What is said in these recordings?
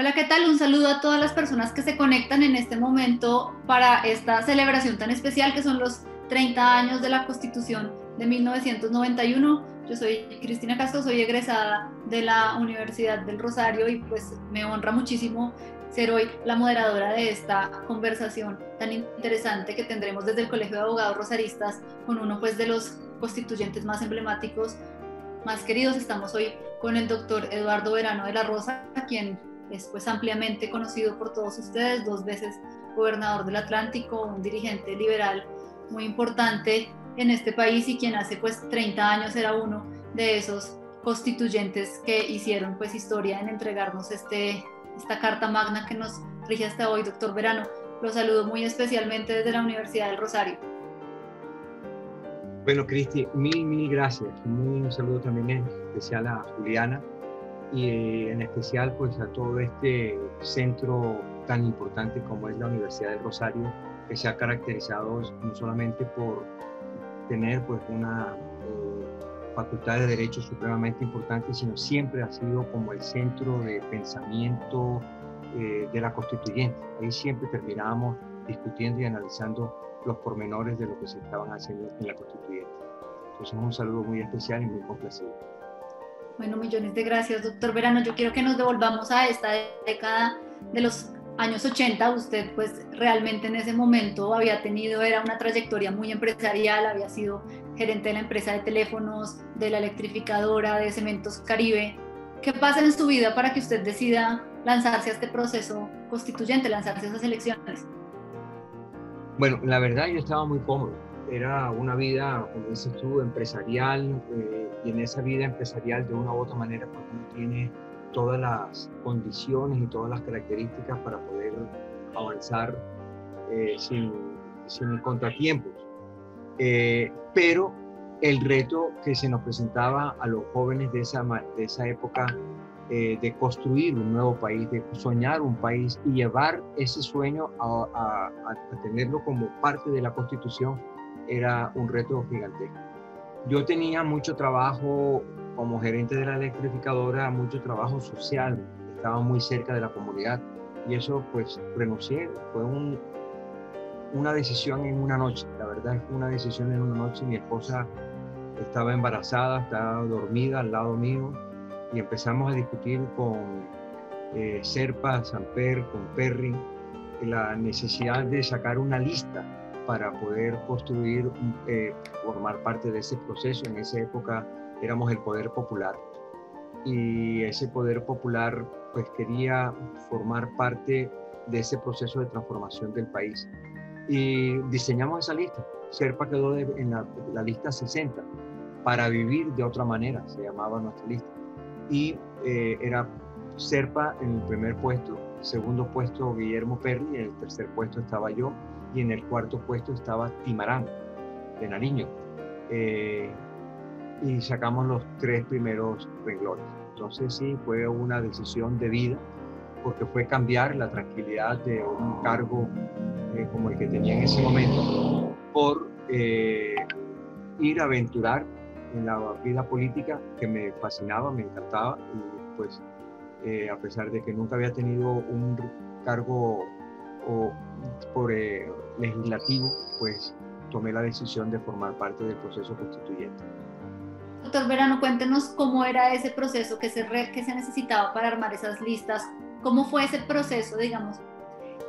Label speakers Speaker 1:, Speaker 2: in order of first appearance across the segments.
Speaker 1: Hola, ¿qué tal? Un saludo a todas las personas que se conectan en este momento para esta celebración tan especial que son los 30 años de la Constitución de 1991. Yo soy Cristina Castro, soy egresada de la Universidad del Rosario y pues me honra muchísimo ser hoy la moderadora de esta conversación tan interesante que tendremos desde el Colegio de Abogados Rosaristas con uno pues de los constituyentes más emblemáticos, más queridos. Estamos hoy con el doctor Eduardo Verano de la Rosa, quien es pues ampliamente conocido por todos ustedes, 2 veces gobernador del Atlántico, un dirigente liberal muy importante en este país y quien hace pues 30 años era uno de esos constituyentes que hicieron pues historia en entregarnos esta carta magna que nos rige hasta hoy. Doctor Verano, lo saludo muy especialmente desde la Universidad del Rosario.
Speaker 2: Bueno, Cristi, mil gracias. Un saludo también en especial a Juliana y en especial pues a todo este centro tan importante como es la Universidad del Rosario, que se ha caracterizado no solamente por tener pues una facultad de Derecho supremamente importante, sino siempre ha sido como el centro de pensamiento de la Constituyente. Ahí siempre terminábamos discutiendo y analizando los pormenores de lo que se estaban haciendo en la Constituyente. Entonces un saludo muy especial y muy complacido.
Speaker 1: Bueno, millones de gracias, doctor Verano. Yo quiero que nos devolvamos a esta década de los años 80. Usted pues realmente en ese momento era una trayectoria muy empresarial, había sido gerente de la empresa de teléfonos, de la electrificadora, de Cementos Caribe. ¿Qué pasa en su vida para que usted decida lanzarse a este proceso constituyente, lanzarse a esas elecciones?
Speaker 2: Bueno, la verdad yo estaba muy cómodo. Era una vida, como dices tú, empresarial, y en esa vida empresarial de una u otra manera pues uno tiene todas las condiciones y todas las características para poder avanzar sin contratiempos. Pero el reto que se nos presentaba a los jóvenes de esa época, de construir un nuevo país, de soñar un país y llevar ese sueño a tenerlo como parte de la Constitución, era un reto gigantesco. Yo tenía mucho trabajo como gerente de la electrificadora, mucho trabajo social, estaba muy cerca de la comunidad y eso pues renuncié. Fue una decisión en una noche, la verdad fue una decisión en una noche. Mi esposa estaba embarazada, estaba dormida al lado mío y empezamos a discutir con Serpa, Samper, con Perry, la necesidad de sacar una lista para poder construir, formar parte de ese proceso. En esa época éramos el Poder Popular y ese Poder Popular pues quería formar parte de ese proceso de transformación del país y diseñamos esa lista. Serpa quedó en la lista 60, para vivir de otra manera, se llamaba nuestra lista, y era Serpa en el primer puesto, segundo puesto Guillermo Perry, en el tercer puesto estaba yo y en el cuarto puesto estaba Timarán de Nariño, y sacamos los 3 primeros renglones. Entonces sí, fue una decisión de vida porque fue cambiar la tranquilidad de un cargo como el que tenía en ese momento por ir a aventurar en la vida política que me fascinaba, me encantaba, y pues a pesar de que nunca había tenido un cargo legislativo, pues tomé la decisión de formar parte del proceso constituyente.
Speaker 1: Doctor Verano, cuéntenos cómo era ese proceso, qué se necesitaba para armar esas listas, cómo fue ese proceso, digamos,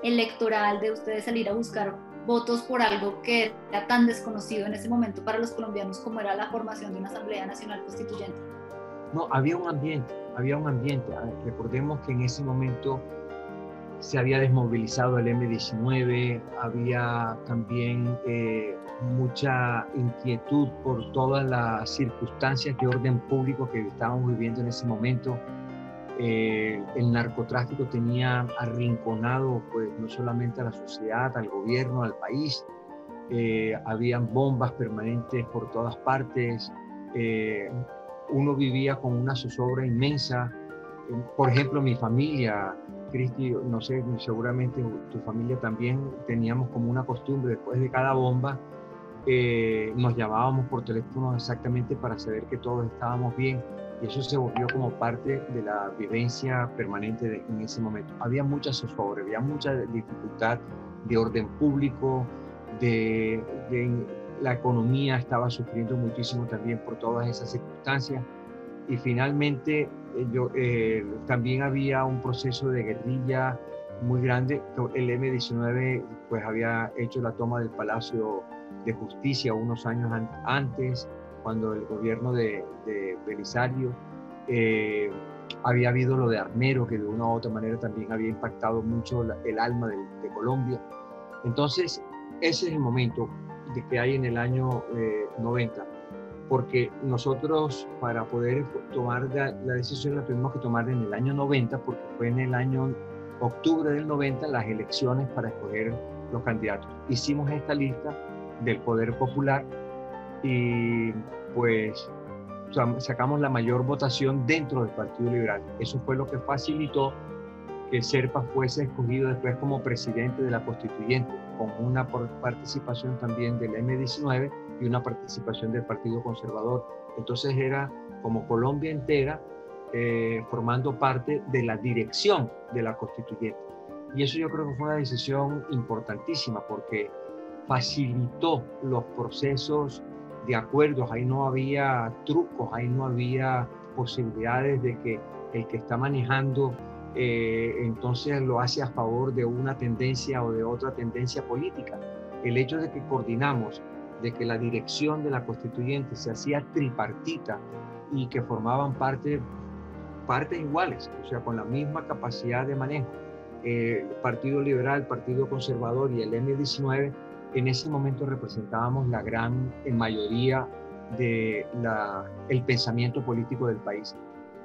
Speaker 1: electoral de ustedes salir a buscar votos por algo que era tan desconocido en ese momento para los colombianos como era la formación de una Asamblea Nacional Constituyente.
Speaker 2: No, había un ambiente. Recordemos que en ese momento se había desmovilizado el M-19, había también mucha inquietud por todas las circunstancias de orden público que estábamos viviendo en ese momento. El narcotráfico tenía arrinconado pues no solamente a la sociedad, al gobierno, al país. Habían bombas permanentes por todas partes. Uno vivía con una zozobra inmensa. Por ejemplo, mi familia, Cristi, no sé, seguramente tu familia también, teníamos como una costumbre, después de cada bomba, nos llamábamos por teléfono exactamente para saber que todos estábamos bien. y eso se volvió como parte de la vivencia permanente en ese momento. Había mucha zozobra, había mucha dificultad de orden público, la economía estaba sufriendo muchísimo también por todas esas circunstancias, y finalmente también había un proceso de guerrilla muy grande. El M-19 pues había hecho la toma del Palacio de Justicia unos años antes, cuando el gobierno de Belisario, había habido lo de Armero, que de una u otra manera también había impactado mucho el alma de Colombia. Entonces, ese es el momento de que hay en el año 90, porque nosotros para poder tomar la decisión la tuvimos que tomar en el año 90, porque fue en el año octubre del 90 las elecciones para escoger los candidatos. Hicimos esta lista del Poder Popular y pues sacamos la mayor votación dentro del Partido Liberal. Eso fue lo que facilitó que Serpa fuese escogido después como presidente de la Constituyente, con una participación también del M-19 y una participación del Partido Conservador. Entonces era como Colombia entera formando parte de la dirección de la Constituyente. Y eso yo creo que fue una decisión importantísima porque facilitó los procesos de acuerdos. Ahí no había trucos, ahí no había posibilidades de que el que está manejando entonces lo hace a favor de una tendencia o de otra tendencia política. El hecho de que coordinamos, de que la dirección de la Constituyente se hacía tripartita y que formaban partes iguales, o sea, con la misma capacidad de manejo, el Partido Liberal, el Partido Conservador y el M-19, en ese momento representábamos la gran mayoría del pensamiento político del país.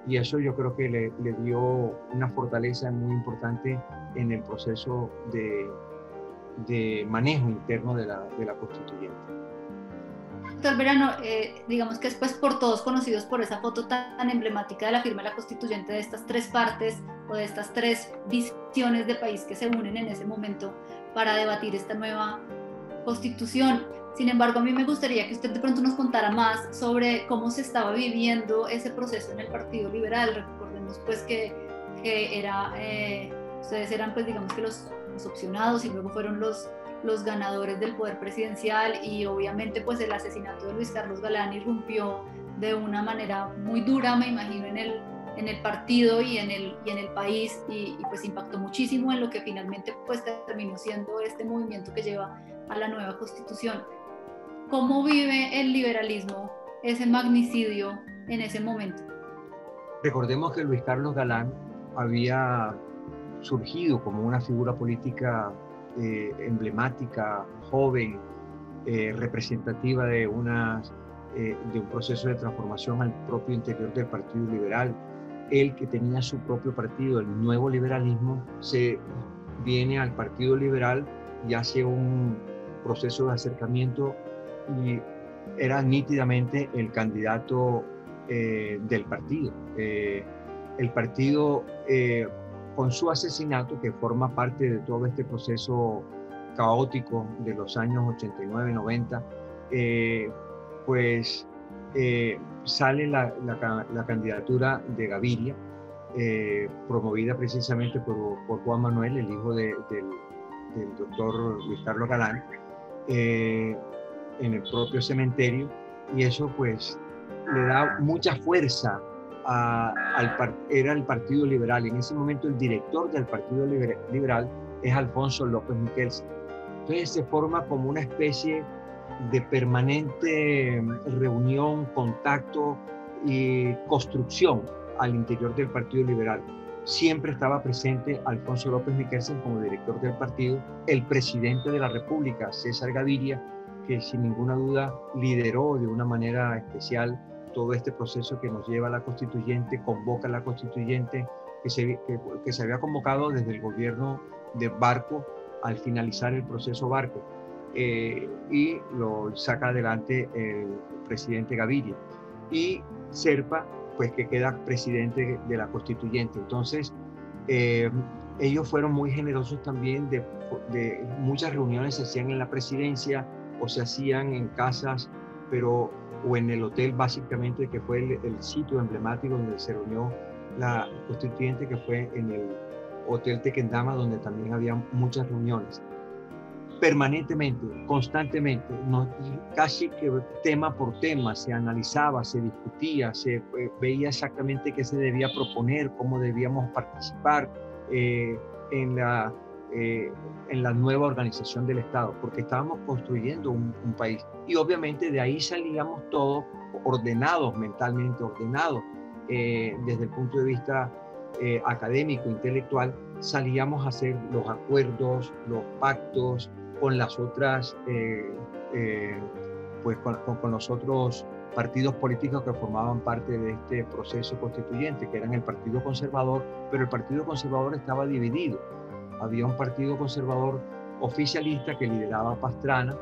Speaker 2: Y eso yo creo que le dio una fortaleza muy importante en el proceso de manejo interno de la Constituyente.
Speaker 1: Doctor Verano, digamos que es pues por todos conocidos por esa foto tan emblemática de la firma de la Constituyente, de estas tres partes o de estas tres visiones de país que se unen en ese momento para debatir esta nueva Constitución. Sin embargo, a mí me gustaría que usted de pronto nos contara más sobre cómo se estaba viviendo ese proceso en el Partido Liberal. Recordemos pues que ustedes eran pues digamos que los opcionados y luego fueron los ganadores del poder presidencial, y obviamente pues el asesinato de Luis Carlos Galán irrumpió de una manera muy dura, me imagino, en el partido y en el país, y pues impactó muchísimo en lo que finalmente pues terminó siendo este movimiento que lleva a la nueva Constitución. ¿Cómo vive el liberalismo ese magnicidio en ese momento?
Speaker 2: Recordemos que Luis Carlos Galán había surgido como una figura política emblemática, joven, representativa de un proceso de transformación al propio interior del Partido Liberal. Él, que tenía su propio partido, el Nuevo Liberalismo, se viene al Partido Liberal y hace un proceso de acercamiento y era nítidamente el candidato del partido. El partido, con su asesinato, que forma parte de todo este proceso caótico de los años 89-90, sale la candidatura de Gaviria, promovida precisamente por Juan Manuel, el hijo del doctor Luis Carlos Galán, en el propio cementerio, y eso pues le da mucha fuerza era el Partido Liberal. En ese momento el director del Partido Liberal es Alfonso López Miquelsen. Entonces se forma como una especie de permanente reunión, contacto y construcción al interior del Partido Liberal. Siempre estaba presente Alfonso López Miquelsen como director del partido, el presidente de la República, César Gaviria, que sin ninguna duda lideró de una manera especial todo este proceso que nos lleva a la Constituyente, convoca a la Constituyente, que se había convocado desde el gobierno de Barco al finalizar el proceso Barco, y lo saca adelante el presidente Gaviria. Y Serpa, pues que queda presidente de la Constituyente. Entonces, ellos fueron muy generosos también de muchas reuniones se hacían en la presidencia o se hacían en casas, pero o en el hotel básicamente, que fue el sitio emblemático donde se reunió la constituyente, que fue en el Hotel Tequendama, donde también había muchas reuniones. Permanentemente, constantemente, casi que tema por tema se analizaba, se discutía, se veía exactamente qué se debía proponer, cómo debíamos participar en la nueva organización del Estado, porque estábamos construyendo un país. Y obviamente de ahí salíamos todos ordenados, mentalmente ordenados, desde el punto de vista académico, intelectual, salíamos a hacer los acuerdos, los pactos con las otras, pues con los otros partidos políticos que formaban parte de este proceso constituyente, que eran el Partido Conservador, pero el Partido Conservador estaba dividido. Había un Partido Conservador oficialista que lideraba Pastrana,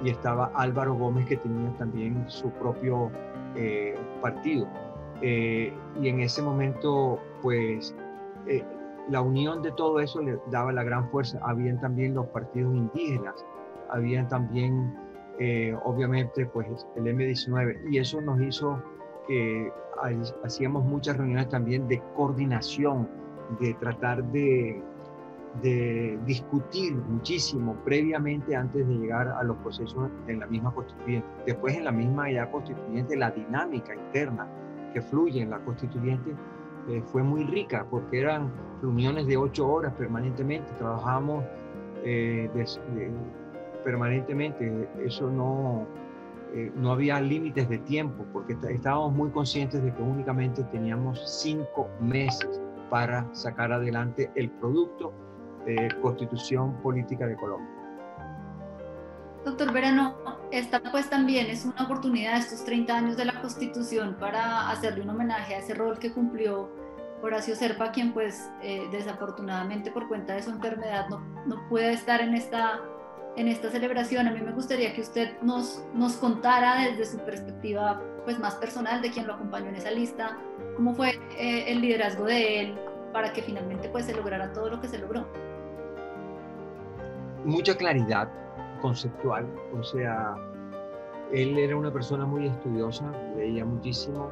Speaker 2: y estaba Álvaro Gómez, que tenía también su propio partido. Y en ese momento, pues, la unión de todo eso le daba la gran fuerza. Habían también los partidos indígenas, habían también, obviamente, pues, el M19, y eso nos hizo que hacíamos muchas reuniones también de coordinación, de tratar de discutir muchísimo previamente antes de llegar a los procesos en la misma constituyente. Después, en la misma ya constituyente, la dinámica interna que fluye en la constituyente fue muy rica, porque eran reuniones de 8 horas permanentemente, trabajábamos permanentemente. Eso no había límites de tiempo, porque estábamos muy conscientes de que únicamente teníamos 5 meses para sacar adelante el producto de Constitución Política de Colombia.
Speaker 1: Doctor Verano, esta pues también es una oportunidad, estos 30 años de la Constitución, para hacerle un homenaje a ese rol que cumplió Horacio Serpa, quien pues desafortunadamente por cuenta de su enfermedad no puede estar en esta celebración. A mí me gustaría que usted nos contara desde su perspectiva pues más personal, de quien lo acompañó en esa lista, cómo fue el liderazgo de él para que finalmente pues se lograra todo lo que se logró.
Speaker 2: Mucha claridad conceptual, o sea, él era una persona muy estudiosa, leía muchísimo,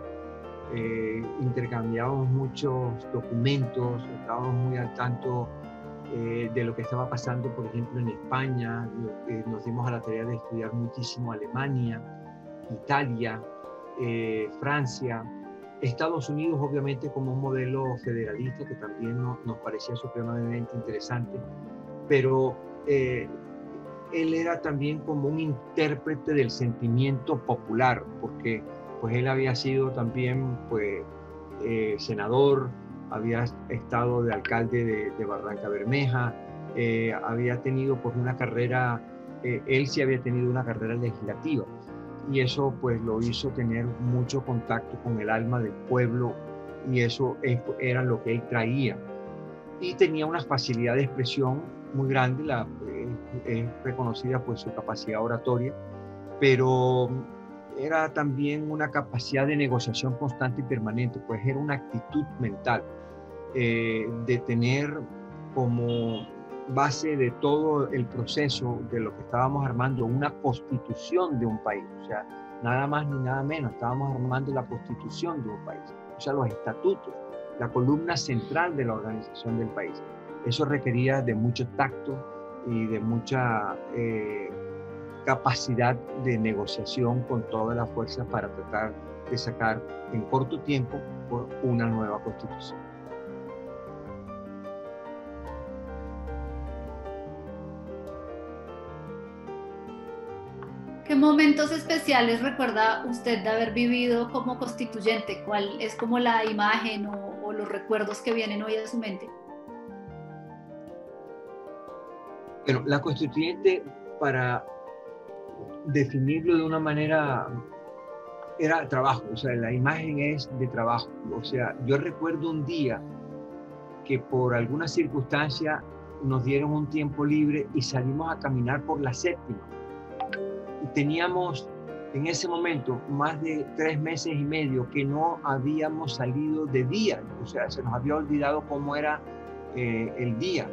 Speaker 2: intercambiábamos muchos documentos, estábamos muy al tanto de lo que estaba pasando, por ejemplo, en España. Nos dimos a la tarea de estudiar muchísimo Alemania, Italia, Francia, Estados Unidos, obviamente, como un modelo federalista que también nos parecía supremamente interesante, pero él era también como un intérprete del sentimiento popular, porque pues él había sido también pues senador, había estado de alcalde de Barranca Bermeja, había tenido pues una carrera, él sí había tenido una carrera legislativa, y eso pues lo hizo tener mucho contacto con el alma del pueblo, y eso era lo que él traía. Y tenía una facilidad de expresión muy grande, es reconocida por su capacidad oratoria, pero era también una capacidad de negociación constante y permanente, pues era una actitud mental de tener como base de todo el proceso de lo que estábamos armando una constitución de un país, o sea, nada más ni nada menos, estábamos armando la constitución de un país, o sea, los estatutos, la columna central de la organización del país. Eso requería de mucho tacto y de mucha capacidad de negociación con toda la fuerza para tratar de sacar en corto tiempo una nueva constitución.
Speaker 1: ¿Qué momentos especiales recuerda usted de haber vivido como constituyente? ¿Cuál es como la imagen o los recuerdos que vienen hoy a su mente?
Speaker 2: Bueno, la constituyente, para definirlo de una manera, era trabajo, o sea, la imagen es de trabajo. O sea, yo recuerdo un día que por alguna circunstancia nos dieron un tiempo libre y salimos a caminar por la séptima. Y teníamos en ese momento más de 3 meses y medio que no habíamos salido de día, o sea, se nos había olvidado cómo era el día.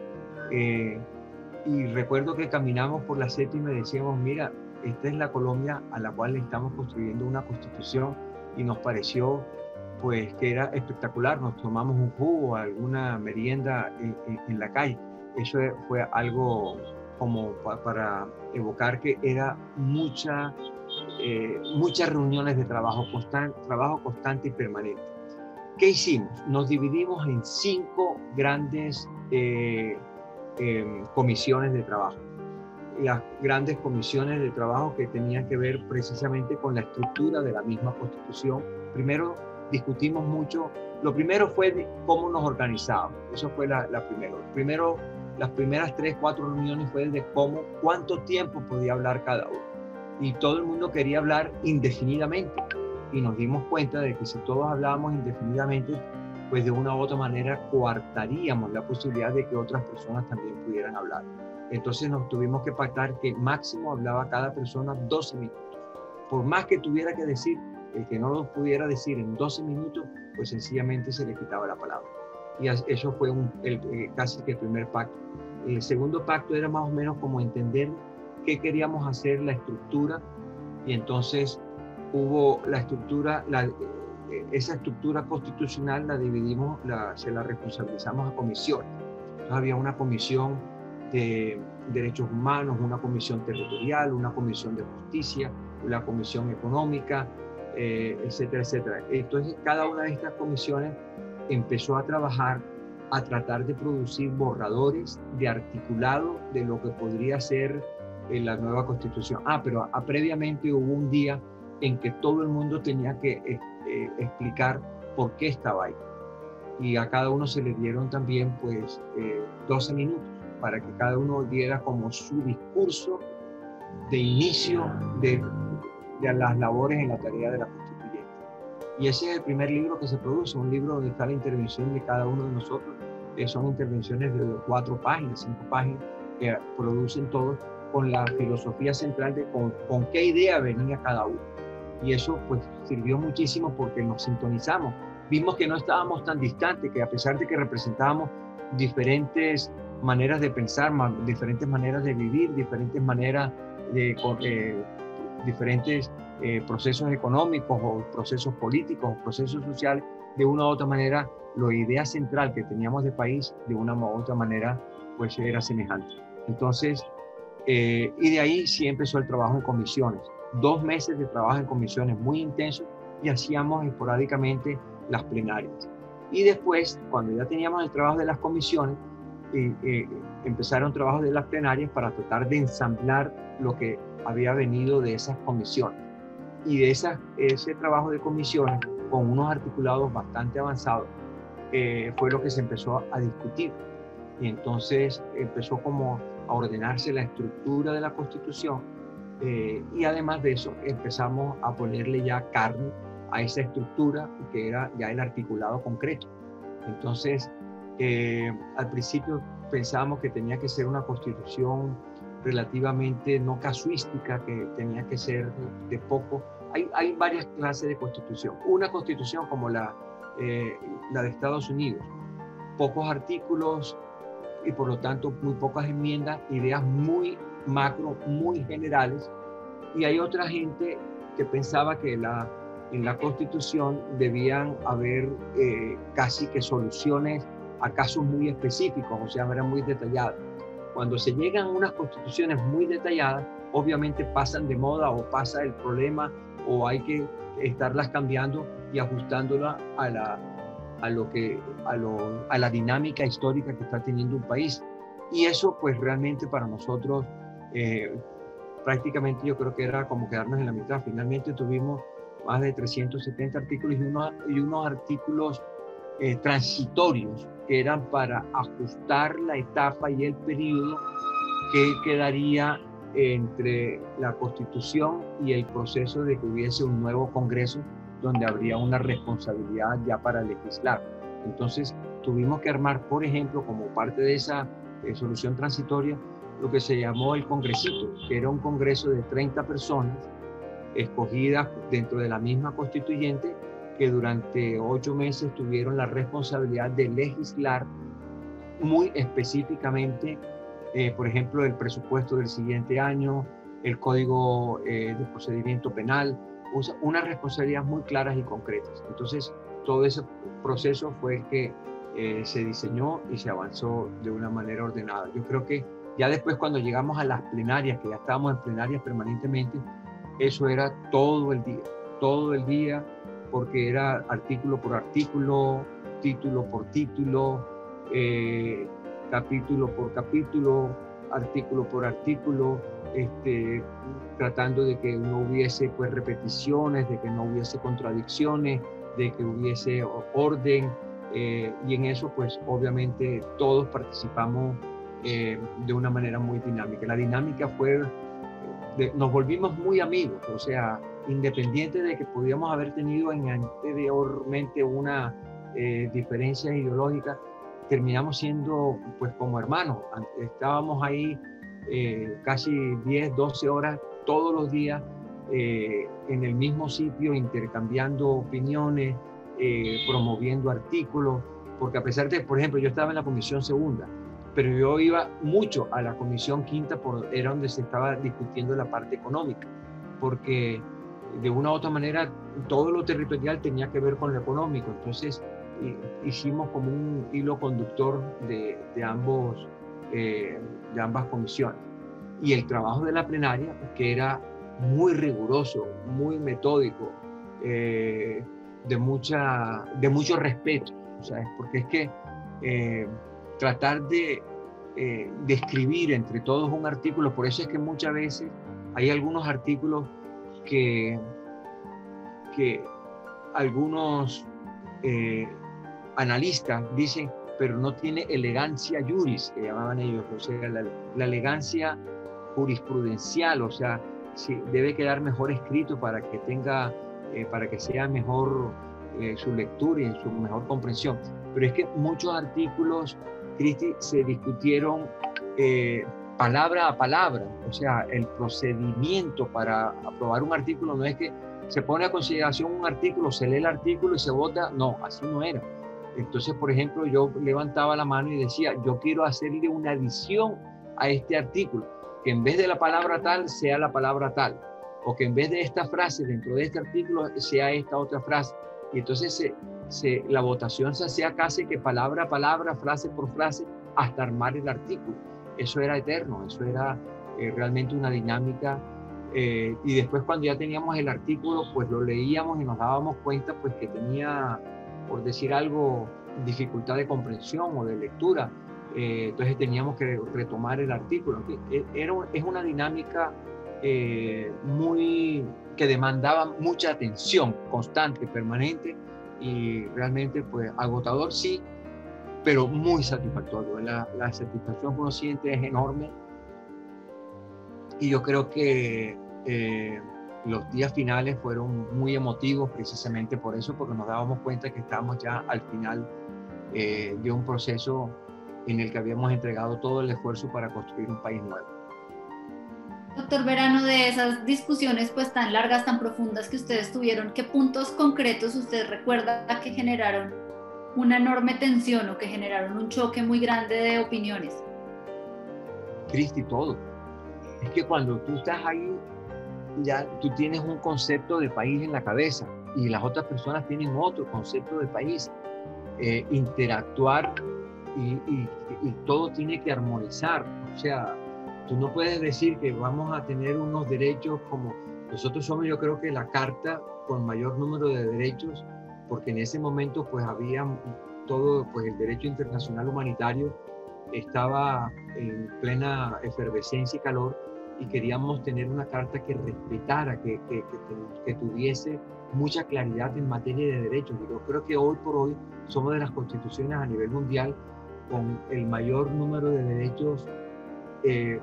Speaker 2: Y recuerdo que caminamos por la séptima y decíamos, mira, esta es la Colombia a la cual le estamos construyendo una constitución, y nos pareció pues que era espectacular. Nos tomamos un jugo, alguna merienda en la calle. Eso fue algo como para evocar que era muchas reuniones de trabajo constante y permanente. ¿Qué hicimos? Nos dividimos en 5 grandes comisiones de trabajo. Las grandes comisiones de trabajo que tenían que ver precisamente con la estructura de la misma Constitución. Primero discutimos mucho, lo primero fue cómo nos organizábamos, eso fue la primero. Las primeras 3, 4 reuniones fue de cuánto tiempo podía hablar cada uno. Y todo el mundo quería hablar indefinidamente. Y nos dimos cuenta de que si todos hablábamos indefinidamente, pues de una u otra manera coartaríamos la posibilidad de que otras personas también pudieran hablar. Entonces nos tuvimos que pactar que máximo hablaba cada persona 12 minutos. Por más que tuviera que decir, el que no lo pudiera decir en 12 minutos, pues sencillamente se le quitaba la palabra. Y eso fue casi que el primer pacto. El segundo pacto era más o menos como entender qué queríamos hacer, la estructura, y entonces hubo la estructura, esa estructura constitucional la dividimos, se la responsabilizamos a comisiones. Entonces había una comisión de derechos humanos, una comisión territorial, una comisión de justicia, una comisión económica, etcétera, etcétera. Entonces cada una de estas comisiones empezó a trabajar, a tratar de producir borradores de articulado de lo que podría ser la nueva Constitución. Pero previamente hubo un día en que todo el mundo tenía que explicar por qué estaba ahí. Y a cada uno se le dieron también pues 12 minutos para que cada uno diera como su discurso de inicio de las labores en la tarea de la constituyente. Y ese es el primer libro que se produce, un libro donde está la intervención de cada uno de nosotros, que son intervenciones de 4 páginas, 5 páginas, que producen todos con la filosofía central de con qué idea venía cada uno. Y eso pues sirvió muchísimo porque nos sintonizamos. Vimos que no estábamos tan distantes, que a pesar de que representábamos diferentes maneras de pensar, diferentes maneras de vivir, diferentes maneras de diferentes procesos económicos o procesos políticos o procesos sociales, de una u otra manera la idea central que teníamos de país de una u otra manera pues era semejante. Entonces y de ahí sí empezó el trabajo en comisiones, 2 meses de trabajo en comisiones muy intensos, y hacíamos esporádicamente las plenarias. Y después, cuando ya teníamos el trabajo de las comisiones, empezaron trabajos de las plenarias para tratar de ensamblar lo que había venido de esas comisiones. Y de ese trabajo de comisiones, con unos articulados bastante avanzados, fue lo que se empezó a discutir. Y entonces empezó como a ordenarse la estructura de la Constitución, y además de eso empezamos a ponerle ya carne a esa estructura, que era ya el articulado concreto. Entonces, al principio pensábamos que tenía que ser una Constitución relativamente no casuística, que tenía que ser de poco. Hay varias clases de Constitución. Una Constitución como la de Estados Unidos, pocos artículos y por lo tanto muy pocas enmiendas, ideas muy macro, muy generales. Y hay otra gente que pensaba que en la Constitución debían haber casi que soluciones a casos muy específicos, o sea, eran muy detalladas. Cuando se llegan a unas constituciones muy detalladas, obviamente pasan de moda o pasa el problema, o hay que estarlas cambiando y ajustándolas a la dinámica histórica que está teniendo un país. Y eso pues realmente para nosotros prácticamente yo creo que era como quedarnos en la mitad. Finalmente tuvimos más de 370 artículos y unos artículos transitorios que eran para ajustar la etapa y el periodo que quedaría entre la Constitución y el proceso de que hubiese un nuevo Congreso donde habría una responsabilidad ya para legislar. Entonces tuvimos que armar, por ejemplo, como parte de esa solución transitoria, lo que se llamó el Congresito, que era un congreso de 30 personas escogidas dentro de la misma constituyente, que durante 8 meses tuvieron la responsabilidad de legislar muy específicamente, por ejemplo, el presupuesto del siguiente año, el Código de Procedimiento Penal, unas responsabilidades muy claras y concretas. Entonces, todo ese proceso fue el que se diseñó y se avanzó de una manera ordenada. Yo creo que ya después, cuando llegamos a las plenarias, que ya estábamos en plenarias permanentemente, eso era todo el día, porque era artículo por artículo, título por título, capítulo por capítulo, artículo por artículo, tratando de que no hubiese pues repeticiones, de que no hubiese contradicciones, de que hubiese orden, y en eso pues obviamente todos participamos de una manera muy dinámica. La dinámica fue, nos volvimos muy amigos, o sea, independiente de que podíamos haber tenido anteriormente una diferencia ideológica, terminamos siendo pues como hermanos. Estábamos ahí casi 10, 12 horas todos los días en el mismo sitio, intercambiando opiniones, promoviendo artículos, porque a pesar de, por ejemplo, yo estaba en la comisión segunda, pero yo iba mucho a la comisión quinta, era donde se estaba discutiendo la parte económica, porque de una u otra manera todo lo territorial tenía que ver con lo económico. Entonces hicimos como un hilo conductor de ambas comisiones. Y el trabajo de la plenaria, que era muy riguroso, muy metódico, de mucho respeto, ¿sabes? Porque es que tratar de escribir entre todos un artículo, por eso es que muchas veces hay algunos artículos que algunos analistas dicen, pero no tiene elegancia juris, que llamaban ellos, o sea, la elegancia jurisprudencial, o sea, sí, debe quedar mejor escrito para que tenga, para que sea mejor su lectura y en su mejor comprensión. Pero es que muchos artículos, Cristi, se discutieron palabra a palabra, o sea, el procedimiento para aprobar un artículo no es que se pone a consideración un artículo, se lee el artículo y se vota, no, así no era. Entonces, por ejemplo, yo levantaba la mano y decía, yo quiero hacerle una adición a este artículo, que en vez de la palabra tal, sea la palabra tal, o que en vez de esta frase dentro de este artículo, sea esta otra frase. Y entonces la votación se hacía casi que palabra a palabra, frase por frase, hasta armar el artículo. Eso era eterno, eso era realmente una dinámica. Y después, cuando ya teníamos el artículo, pues lo leíamos y nos dábamos cuenta pues que tenía, por decir algo, dificultad de comprensión o de lectura. Entonces teníamos que retomar el artículo. Es una dinámica que demandaba mucha atención constante, permanente, y realmente pues agotador, sí, pero muy satisfactorio. La satisfacción que uno siente es enorme, y yo creo que los días finales fueron muy emotivos precisamente por eso, porque nos dábamos cuenta que estábamos ya al final de un proceso en el que habíamos entregado todo el esfuerzo para construir un país nuevo.
Speaker 1: Doctor Verano, de esas discusiones pues tan largas, tan profundas que ustedes tuvieron, ¿qué puntos concretos usted recuerda que generaron una enorme tensión o que generaron un choque muy grande de opiniones?
Speaker 2: Cristi, todo. Es que cuando tú estás ahí, ya tú tienes un concepto de país en la cabeza y las otras personas tienen otro concepto de país. Interactuar y todo tiene que armonizar. O sea, tú no puedes decir que vamos a tener unos derechos como nosotros somos, yo creo que la carta con mayor número de derechos, porque en ese momento pues había todo, pues el derecho internacional humanitario estaba en plena efervescencia y calor, y queríamos tener una carta que respetara, que tuviese mucha claridad en materia de derechos. Y yo creo que hoy por hoy somos de las constituciones a nivel mundial con el mayor número de derechos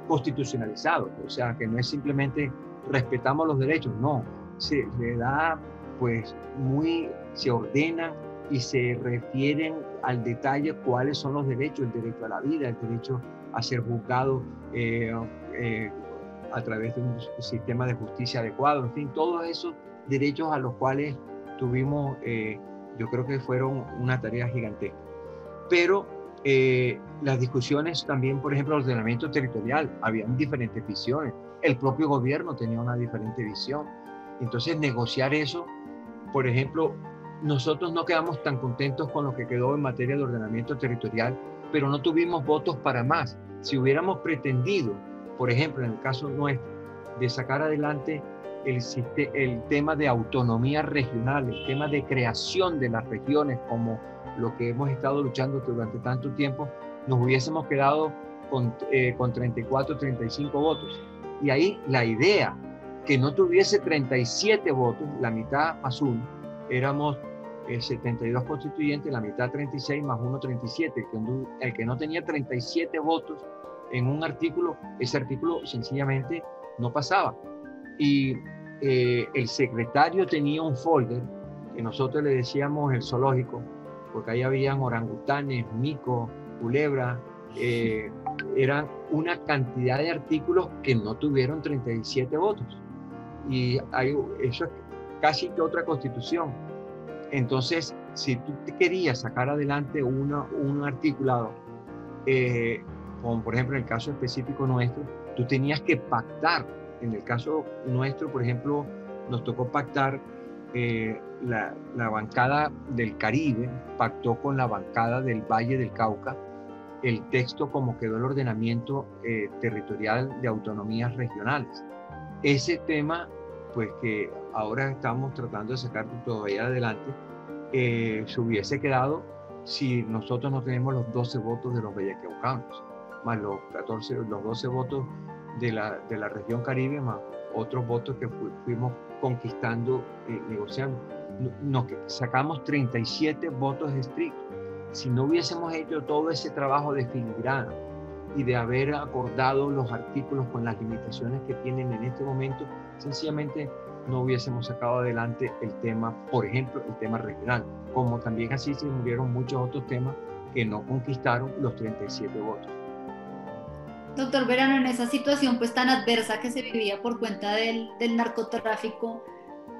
Speaker 2: constitucionalizados. O sea, que no es simplemente respetamos los derechos, no, se le da pues se ordenan y se refieren al detalle cuáles son los derechos: el derecho a la vida, el derecho a ser juzgado a través de un sistema de justicia adecuado, en fin, todos esos derechos a los cuales tuvimos, yo creo que fueron una tarea gigantesca. Pero las discusiones también, por ejemplo, el ordenamiento territorial, habían diferentes visiones. el propio gobierno tenía una diferente visión. Entonces, negociar eso, por ejemplo, nosotros no quedamos tan contentos con lo que quedó en materia de ordenamiento territorial, pero no tuvimos votos para más. Si hubiéramos pretendido, por ejemplo, en el caso nuestro, de sacar adelante el tema de autonomía regional, el tema de creación de las regiones, como lo que hemos estado luchando durante tanto tiempo, nos hubiésemos quedado con 34, 35 votos. Y ahí la idea que no tuviese 37 votos, la mitad más uno, éramos 72 constituyentes, la mitad 36 más uno 37, el que no tenía 37 votos en un artículo, ese artículo sencillamente no pasaba. Y el secretario tenía un folder que nosotros le decíamos el zoológico, porque ahí habían orangutanes, micos, culebras, eran una cantidad de artículos que no tuvieron 37 votos. Y eso es casi que otra constitución. Entonces, si tú te querías sacar adelante un articulado, como por ejemplo en el caso específico nuestro, tú tenías que pactar. En el caso nuestro, por ejemplo, nos tocó pactar, la bancada del Caribe pactó con la bancada del Valle del Cauca el texto como quedó el ordenamiento territorial de autonomías regionales. Ese tema, pues que ahora estamos tratando de sacar todavía adelante, se hubiese quedado si nosotros no tenemos los 12 votos de los vallecaucanos, más los 12 votos de la región Caribe, más otros votos que fuimos conquistando, negociando. Nos sacamos 37 votos estrictos. Si no hubiésemos hecho todo ese trabajo de filigrana y de haber acordado los artículos con las limitaciones que tienen en este momento, sencillamente no hubiésemos sacado adelante el tema, por ejemplo, el tema regional, como también así se murieron muchos otros temas que no conquistaron los 37 votos.
Speaker 1: Doctor Verano, en esa situación pues tan adversa que se vivía por cuenta del narcotráfico,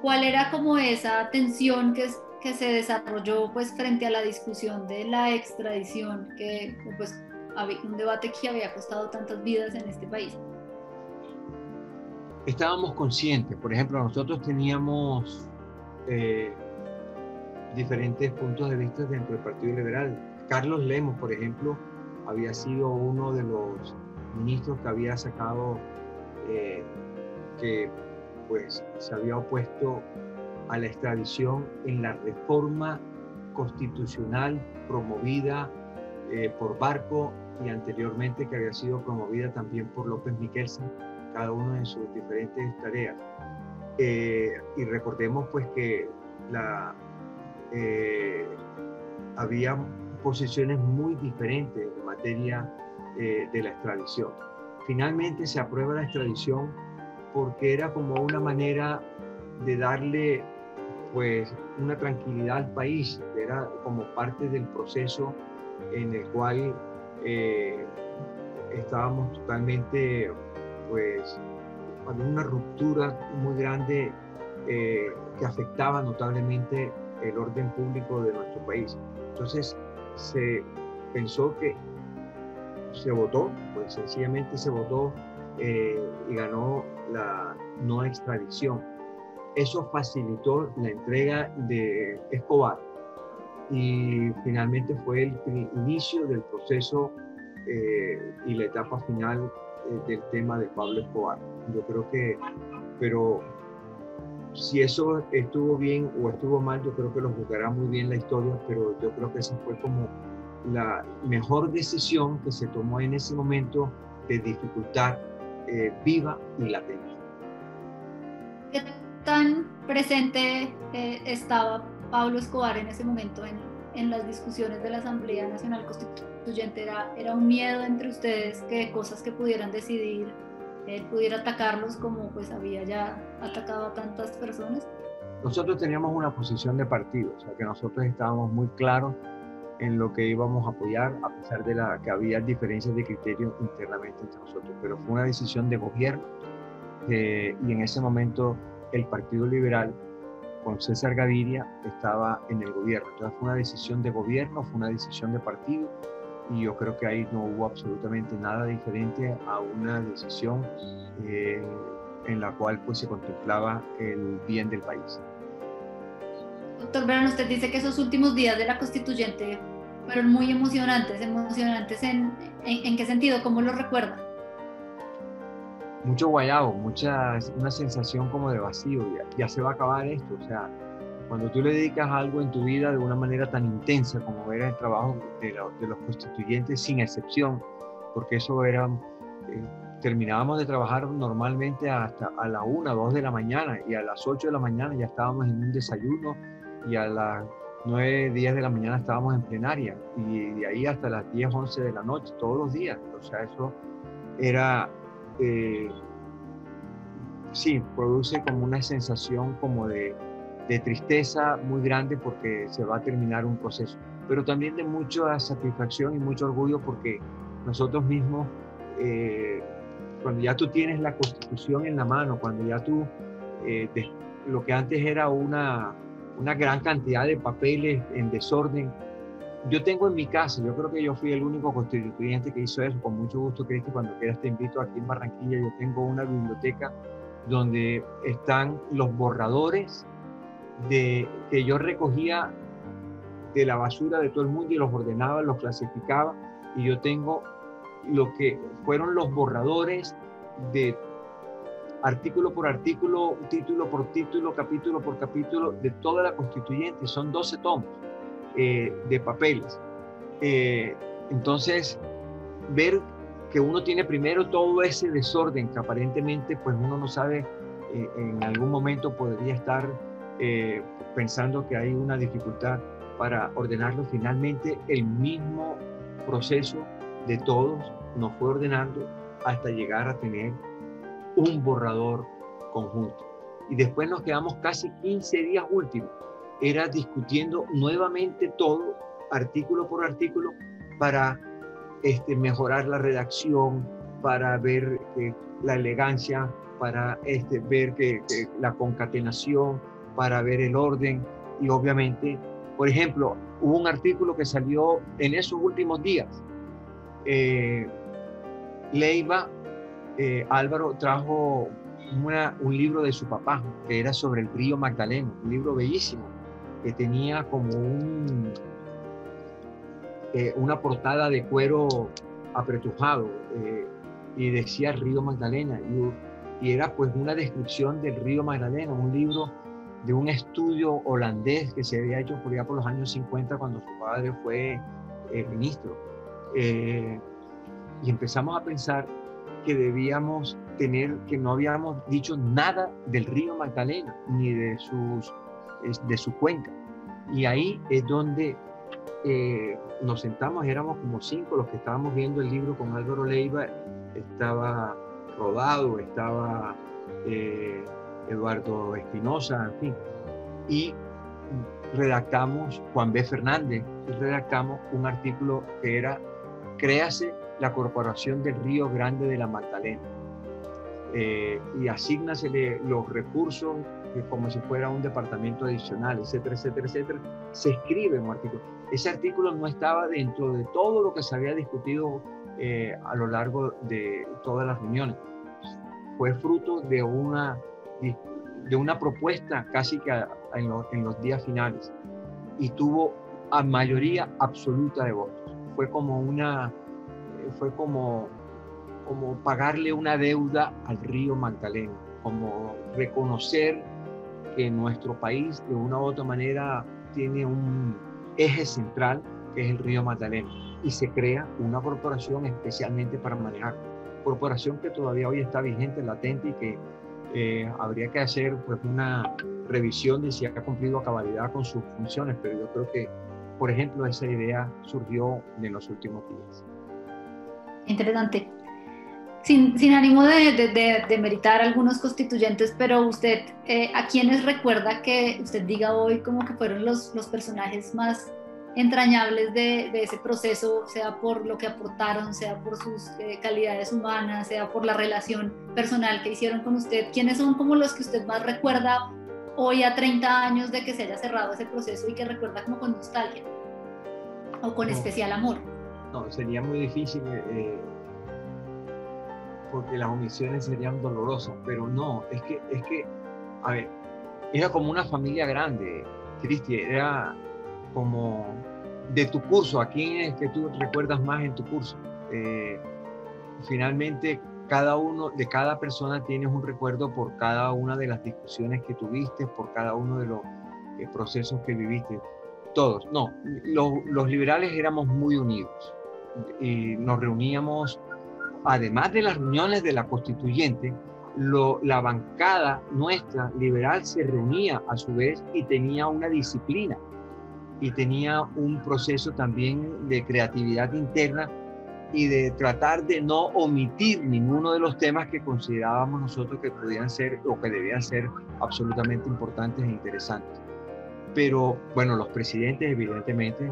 Speaker 1: ¿cuál era como esa tensión que se desarrolló pues frente a la discusión de la extradición, que pues había un debate que había costado tantas vidas en este país?
Speaker 2: Estábamos conscientes, por ejemplo, nosotros teníamos diferentes puntos de vista dentro del Partido Liberal. Carlos Lemos, por ejemplo, había sido uno de los ministros que había sacado, que pues se había opuesto a la extradición en la reforma constitucional promovida por Barco y anteriormente que había sido promovida también por López Michelsen, cada uno en sus diferentes tareas. Y recordemos pues que había posiciones muy diferentes en materia de la extradición. Finalmente se aprueba la extradición porque era como una manera de darle pues una tranquilidad al país, era como parte del proceso en el cual estábamos totalmente pues con una ruptura muy grande que afectaba notablemente el orden público de nuestro país. Entonces se pensó que se votó, pues sencillamente se votó y ganó la no extradición. Eso facilitó la entrega de Escobar y finalmente fue el inicio del proceso y la etapa final del tema de Pablo Escobar. Yo creo que, pero si eso estuvo bien o estuvo mal, yo creo que lo juzgará muy bien la historia, pero yo creo que esa fue como la mejor decisión que se tomó en ese momento de dificultad viva y latente.
Speaker 1: ¿Qué tan presente estaba Pablo Escobar en ese momento en las discusiones de la Asamblea Nacional Constituyente? ¿Era un miedo entre ustedes que cosas que pudieran decidir, él pudiera atacarlos como pues había ya atacado a tantas personas?
Speaker 2: Nosotros teníamos una posición de partido, o sea que nosotros estábamos muy claros en lo que íbamos a apoyar, a pesar de que había diferencias de criterio internamente entre nosotros, pero fue una decisión de gobierno y en ese momento el Partido Liberal con César Gaviria estaba en el gobierno, entonces fue una decisión de gobierno, fue una decisión de partido y yo creo que ahí no hubo absolutamente nada diferente a una decisión en la cual pues se contemplaba el bien del país.
Speaker 1: Doctor Verón, usted dice que esos últimos días de la constituyente fueron muy emocionantes. ¿Emocionantes en qué sentido? ¿Cómo lo recuerda?
Speaker 2: Mucho guayabo, una sensación como de vacío, ya se va a acabar esto, o sea, cuando tú le dedicas algo en tu vida de una manera tan intensa como era el trabajo de los constituyentes, sin excepción, porque eso era, terminábamos de trabajar normalmente hasta a la 1, 2 de la mañana, y a las 8 de la mañana ya estábamos en un desayuno, y a las 9, 10 de la mañana estábamos en plenaria, y de ahí hasta las 10, 11 de la noche, todos los días, o sea, eso era... sí, produce como una sensación como de tristeza muy grande porque se va a terminar un proceso, pero también de mucha satisfacción y mucho orgullo porque nosotros mismos, cuando ya tú tienes la Constitución en la mano, cuando ya tú, lo que antes era una gran cantidad de papeles en desorden, yo tengo en mi casa, yo creo que yo fui el único constituyente que hizo eso, con mucho gusto, Cristi, cuando quieras te invito aquí en Barranquilla, yo tengo una biblioteca donde están los borradores que yo recogía de la basura de todo el mundo y los ordenaba, los clasificaba, y yo tengo lo que fueron los borradores de artículo por artículo, título por título, capítulo por capítulo de toda la constituyente, son 12 tomos. De papeles. Entonces, ver que uno tiene primero todo ese desorden que aparentemente pues uno no sabe, en algún momento podría estar pensando que hay una dificultad para ordenarlo. Finalmente, el mismo proceso de todos nos fue ordenando hasta llegar a tener un borrador conjunto. Y después nos quedamos casi 15 días últimos. Era discutiendo nuevamente todo, artículo por artículo, para mejorar la redacción, para ver la elegancia, para ver la concatenación, para ver el orden. Y obviamente, por ejemplo, hubo un artículo que salió en esos últimos días. Leiva, Álvaro trajo un libro de su papá, que era sobre el río Magdalena, un libro bellísimo, que tenía como una portada de cuero apretujado, y decía Río Magdalena, y era pues una descripción del río Magdalena, un libro de un estudio holandés que se había hecho por allá por los años 50 cuando su padre fue ministro. Y empezamos a pensar que debíamos que no habíamos dicho nada del río Magdalena, ni de su cuenca. Y ahí es donde nos sentamos, éramos como 5 los que estábamos viendo el libro con Álvaro Leiva. Estaba Rodado, estaba Eduardo Espinosa, en fin. Y redactamos, Juan B. Fernández, redactamos un artículo que era Créase la Corporación del Río Grande de la Magdalena. Y asígnasele los recursos como si fuera un departamento adicional, etcétera, etcétera, etcétera. Se escribe un artículo. Ese artículo no estaba dentro de todo lo que se había discutido a lo largo de todas las reuniones. Fue fruto de una propuesta casi que en los días finales, y tuvo a mayoría absoluta de votos. Fue como pagarle una deuda al río Magdalena, como reconocer que nuestro país de una u otra manera tiene un eje central que es el río Magdalena, y se crea una corporación especialmente para manejar, corporación que todavía hoy está vigente, latente, y que habría que hacer pues una revisión de si ha cumplido a cabalidad con sus funciones, pero yo creo que, por ejemplo, esa idea surgió en los últimos días.
Speaker 1: Interesante. Sin ánimo de meritar a algunos constituyentes, pero usted, ¿a quiénes recuerda que usted diga hoy como que fueron los personajes más entrañables de ese proceso, sea por lo que aportaron, sea por sus calidades humanas, sea por la relación personal que hicieron con usted? ¿Quiénes son como los que usted más recuerda hoy a 30 años de que se haya cerrado ese proceso y que recuerda como con nostalgia o con especial amor?
Speaker 2: no, sería muy difícil porque las omisiones serían dolorosas, pero no, es que, a ver, era como una familia grande, Cristi, era como de tu curso. ¿A quién es que tú recuerdas más en tu curso? Finalmente, de cada persona tienes un recuerdo por cada una de las discusiones que tuviste, por cada uno de los procesos que viviste. Todos, no, los liberales éramos muy unidos y nos reuníamos, además de las reuniones de la constituyente, la bancada nuestra liberal se reunía a su vez y tenía una disciplina y tenía un proceso también de creatividad interna y de tratar de no omitir ninguno de los temas que considerábamos nosotros que podían ser o que debían ser absolutamente importantes e interesantes. Pero bueno, los presidentes evidentemente,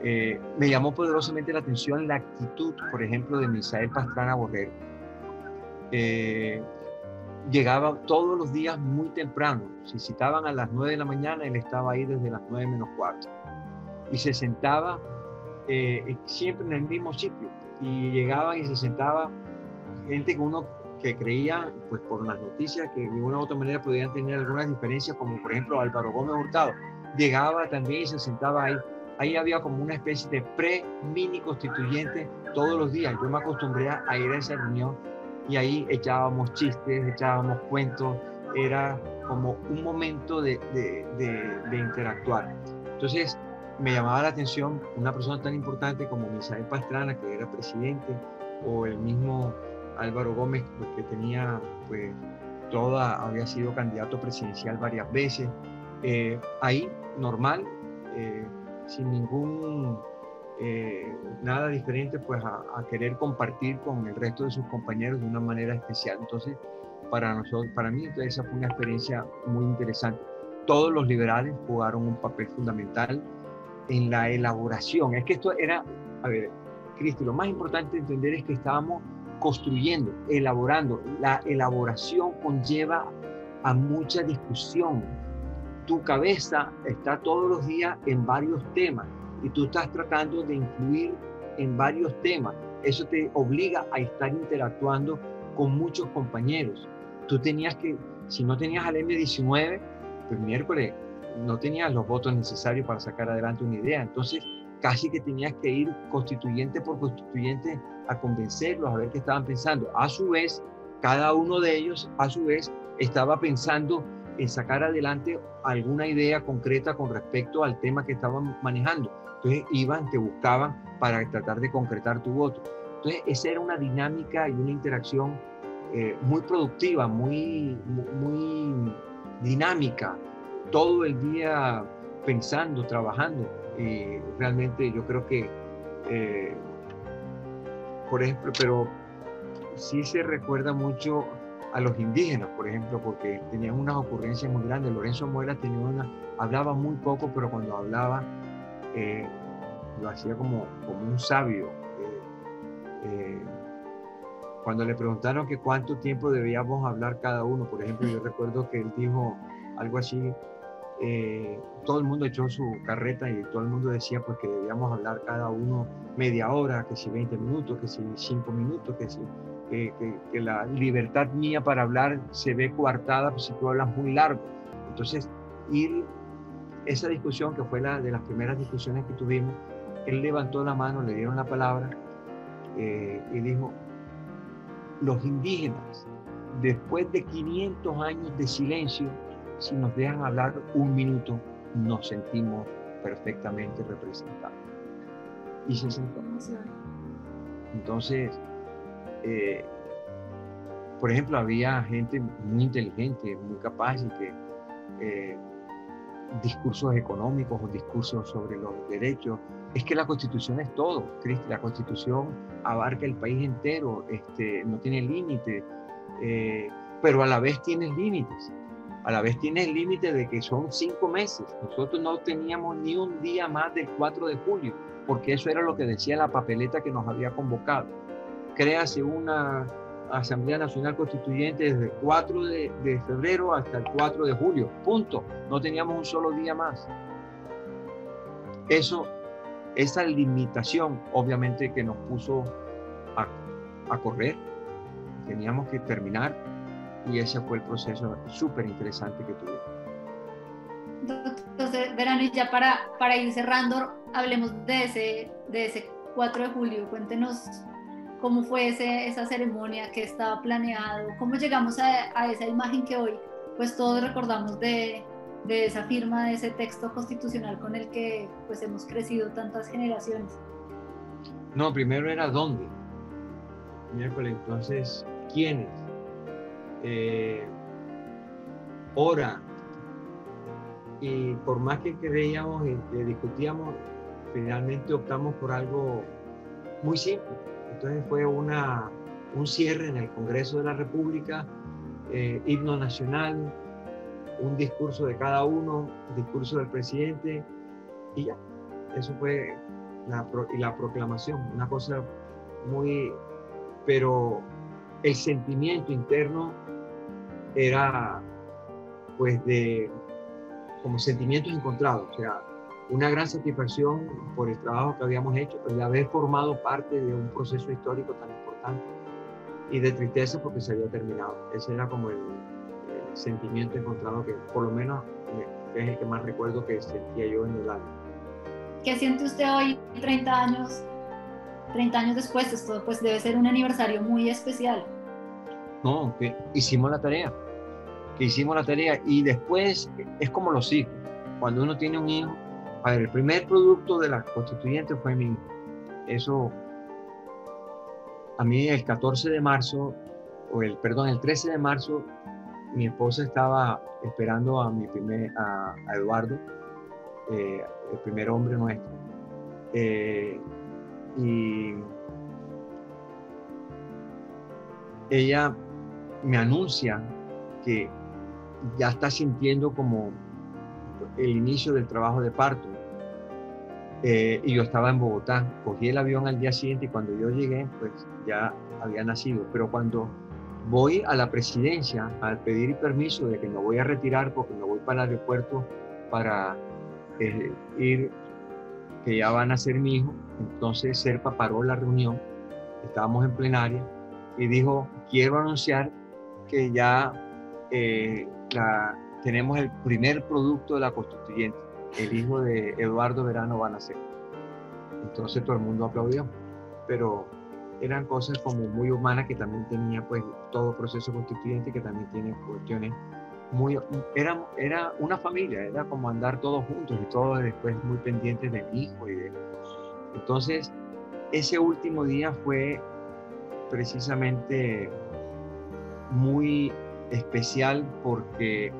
Speaker 2: me llamó poderosamente la atención la actitud, por ejemplo, de Misael Pastrana Borrero. Llegaba todos los días muy temprano. Si citaban a las 9 de la mañana, él estaba ahí desde las 9 menos cuarto. Y se sentaba siempre en el mismo sitio. Y llegaban y se sentaba gente que creía, pues por las noticias, que de una u otra manera podían tener algunas diferencias, como por ejemplo Álvaro Gómez Hurtado. Llegaba también y se sentaba ahí. Ahí había como una especie de pre-mini constituyente todos los días. Yo me acostumbré a ir a esa reunión y ahí echábamos chistes, echábamos cuentos. Era como un momento de interactuar. Entonces, me llamaba la atención una persona tan importante como Misael Pastrana, que era presidente, o el mismo Álvaro Gómez, que tenía, pues, había sido candidato presidencial varias veces. Ahí, normal, sin ningún nada diferente, pues a querer compartir con el resto de sus compañeros de una manera especial. Entonces, para mí, esa fue una experiencia muy interesante. Todos los liberales jugaron un papel fundamental en la elaboración. Es que esto era, a ver, Cristi, lo más importante de entender es que estábamos construyendo, elaborando. La elaboración conlleva a mucha discusión. Tu cabeza está todos los días en varios temas y tú estás tratando de influir en varios temas. Eso te obliga a estar interactuando con muchos compañeros. Tú tenías que, si no tenías al M19, pues miércoles, no tenías los votos necesarios para sacar adelante una idea. Entonces, casi que tenías que ir constituyente por constituyente a convencerlos, a ver qué estaban pensando. A su vez, cada uno de ellos, a su vez, estaba pensando en sacar adelante alguna idea concreta con respecto al tema que estaban manejando. Entonces, te buscaban para tratar de concretar tu voto. Entonces, esa era una dinámica y una interacción muy productiva, muy dinámica, todo el día pensando, trabajando. Y realmente yo creo que, por ejemplo, pero sí se recuerda mucho a los indígenas, por ejemplo, porque tenían unas ocurrencias muy grandes. Lorenzo Muela hablaba muy poco, pero cuando hablaba lo hacía como un sabio. Cuando le preguntaron que cuánto tiempo debíamos hablar cada uno, por ejemplo, yo recuerdo que él dijo algo así, todo el mundo echó su carreta y todo el mundo decía pues que debíamos hablar cada uno media hora, que si 20 minutos, que si 5 minutos, que la libertad mía para hablar se ve coartada pues, si tú hablas muy largo. Entonces, esa discusión, que fue de las primeras discusiones que tuvimos, él levantó la mano, le dieron la palabra y dijo: los indígenas, después de 500 años de silencio, si nos dejan hablar un minuto, nos sentimos perfectamente representados. Y se sentó. Entonces, por ejemplo, había gente muy inteligente, muy capaz, y que discursos económicos o discursos sobre los derechos. Es que la Constitución es todo, Cristi. La Constitución abarca el país entero, no tiene límite, pero a la vez tiene límites. A la vez tiene el límite de que son 5 meses. Nosotros no teníamos ni un día más del 4 de julio, porque eso era lo que decía la papeleta que nos había convocado. Créase una Asamblea Nacional Constituyente desde el 4 de febrero hasta el 4 de julio, punto. No teníamos un solo día más. Eso esa limitación obviamente que nos puso a correr, teníamos que terminar, y ese fue el proceso súper interesante que tuvimos.
Speaker 1: Entonces, Verano, y ya para ir cerrando, hablemos de ese 4 de julio. Cuéntenos cómo fue esa ceremonia, qué estaba planeado, cómo llegamos a esa imagen que hoy pues todos recordamos de esa firma, de ese texto constitucional con el que pues hemos crecido tantas generaciones.
Speaker 2: No, primero era dónde, miércoles, entonces, quiénes, hora, y por más que creíamos y que discutíamos, finalmente optamos por algo muy simple. Entonces fue un cierre en el Congreso de la República, himno nacional, un discurso de cada uno, discurso del presidente, y ya. Eso fue la proclamación, una cosa muy... Pero el sentimiento interno era pues como sentimientos encontrados, o sea, una gran satisfacción por el trabajo que habíamos hecho, de haber formado parte de un proceso histórico tan importante, y de tristeza porque se había terminado. Ese era como el sentimiento encontrado que por lo menos es el que más recuerdo que sentía yo en el alma.
Speaker 1: ¿Qué siente usted hoy, 30 años después? Esto pues debe ser un aniversario muy especial.
Speaker 2: No, que hicimos la tarea, y después es como los hijos. Cuando uno tiene un hijo, a ver, el primer producto de la constituyente fue mi hijo. Eso, a mí el 13 de marzo, mi esposa estaba esperando a Eduardo, el primer hombre nuestro. Y ella me anuncia que ya está sintiendo como el inicio del trabajo de parto. Y yo estaba en Bogotá, cogí el avión al día siguiente, y cuando yo llegué, pues ya había nacido. Pero cuando voy a la presidencia a pedir permiso de que me voy a retirar porque me voy para el aeropuerto para ir, que ya van a ser mi hijo, entonces Serpa paró la reunión, estábamos en plenaria, y dijo: quiero anunciar que ya tenemos el primer producto de la constituyente, el hijo de Eduardo Verano va a nacer. Entonces todo el mundo aplaudió, pero eran cosas como muy humanas que también tenía pues todo proceso constituyente, que también tiene cuestiones muy... Era una familia, era como andar todos juntos y todos después muy pendientes de mi hijo. Entonces ese último día fue precisamente muy especial porque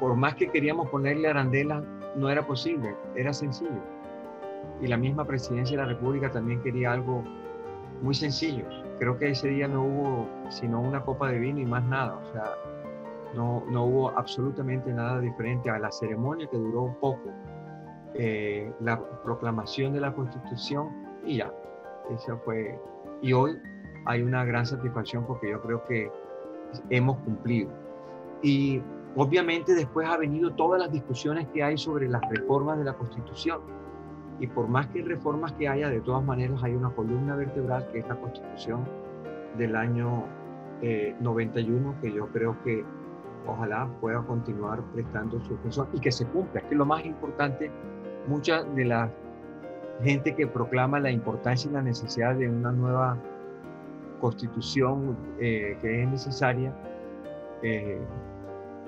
Speaker 2: por más que queríamos ponerle arandela, no era posible, era sencillo. Y la misma presidencia de la República también quería algo muy sencillo. Creo que ese día no hubo sino una copa de vino y más nada. O sea, no hubo absolutamente nada diferente a la ceremonia, que duró un poco, la proclamación de la Constitución, y ya. Esa fue. Y hoy hay una gran satisfacción porque yo creo que hemos cumplido. Y obviamente después ha venido todas las discusiones que hay sobre las reformas de la Constitución. Y por más que reformas que haya, de todas maneras hay una columna vertebral que es la Constitución del año 91, que yo creo que ojalá pueda continuar prestando su función y que se cumpla. Es que lo más importante, mucha de la gente que proclama la importancia y la necesidad de una nueva Constitución que es necesaria,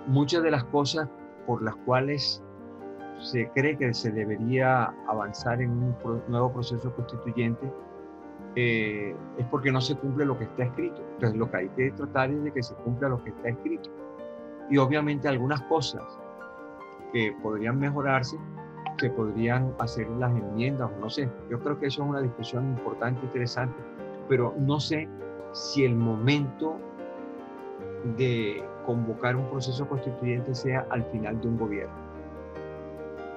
Speaker 2: muchas de las cosas por las cuales se cree que se debería avanzar en un nuevo proceso constituyente es porque no se cumple lo que está escrito. Entonces lo que hay que tratar es de que se cumpla lo que está escrito. Y obviamente algunas cosas que podrían mejorarse, se podrían hacer las enmiendas, o no sé. Yo creo que eso es una discusión importante, interesante, pero no sé si el momento de convocar un proceso constituyente sea al final de un gobierno.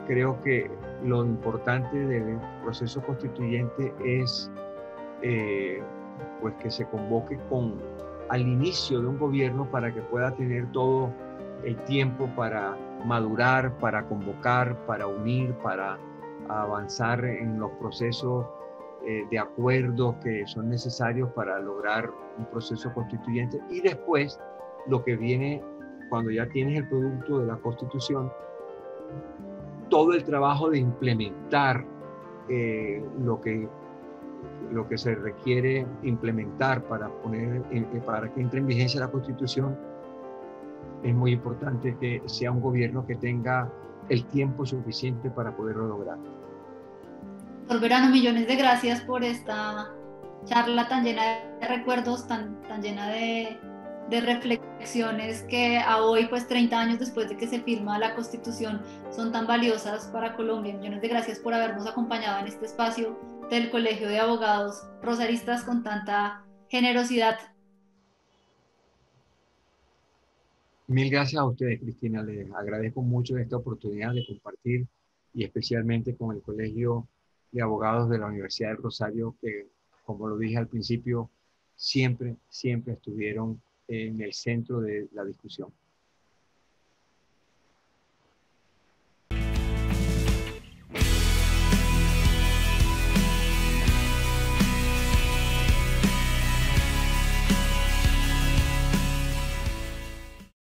Speaker 2: Creo que lo importante del proceso constituyente es pues que se convoque al inicio de un gobierno para que pueda tener todo el tiempo para madurar, para convocar, para unir, para a avanzar en los procesos de acuerdos que son necesarios para lograr un proceso constituyente, y después lo que viene cuando ya tienes el producto de la Constitución, todo el trabajo de implementar lo que se requiere implementar para para que entre en vigencia la Constitución. Es muy importante que sea un gobierno que tenga el tiempo suficiente para poderlo lograr.
Speaker 1: Doctor Verano, millones de gracias por esta charla tan llena de recuerdos, tan llena de reflexiones que a hoy, pues 30 años después de que se firma la Constitución, son tan valiosas para Colombia. Millones de gracias por habernos acompañado en este espacio del Colegio de Abogados Rosaristas con tanta generosidad.
Speaker 2: Mil gracias a ustedes, Cristina. Les agradezco mucho esta oportunidad de compartir, y especialmente con el Colegio de Abogados de la Universidad del Rosario, que, como lo dije al principio, siempre estuvieron en el centro de la discusión.